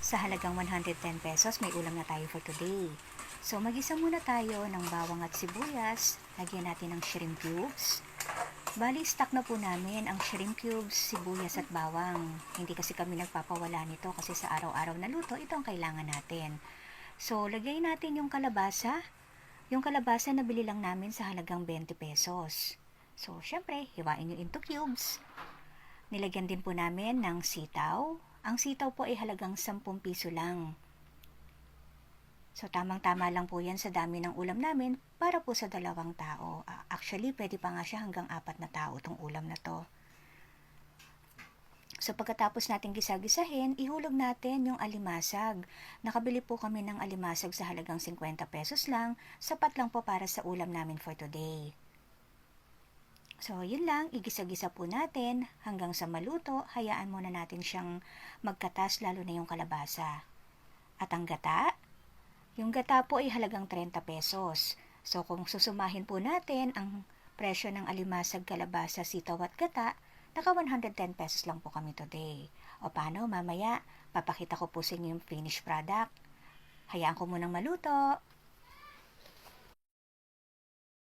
Sa halagang 110 pesos, may ulam na tayo for today. So, magisa muna tayo ng bawang at sibuyas. Lagyan natin ng shrimp cubes. Bali, stock na po namin ang shrimp cubes, sibuyas at bawang. Hindi kasi kami nagpapawala nito kasi sa araw-araw na luto, ito ang kailangan natin. So, lagay natin yung kalabasa. Yung kalabasa na bili lang namin sa halagang 20 pesos. So, syempre, hiwain nyo into cubes. Nilagyan din po namin ng sitaw. Ang sitaw po ay halagang 10 piso lang. So, tamang-tama lang po yan sa dami ng ulam namin para po sa 2 tao. Actually, pwede pa nga siya hanggang 4 na tao itong ulam na to. So, pagkatapos natin gisa-gisahin, ihulog natin yung alimasag. Nakabili po kami ng alimasag sa halagang 50 pesos lang. Sapat lang po para sa ulam namin for today. So, yun lang, igisa-gisa po natin hanggang sa maluto. Hayaan muna natin siyang magkatas, lalo na yung kalabasa. At ang gata? Yung gata po ay halagang 30 pesos. So, kung susumahin po natin ang presyo ng alimasag, kalabasa, sitaw at gata, naka 110 pesos lang po kami today. O paano, mamaya, papakita ko po sa inyo yung finished product. Hayaan ko munang maluto.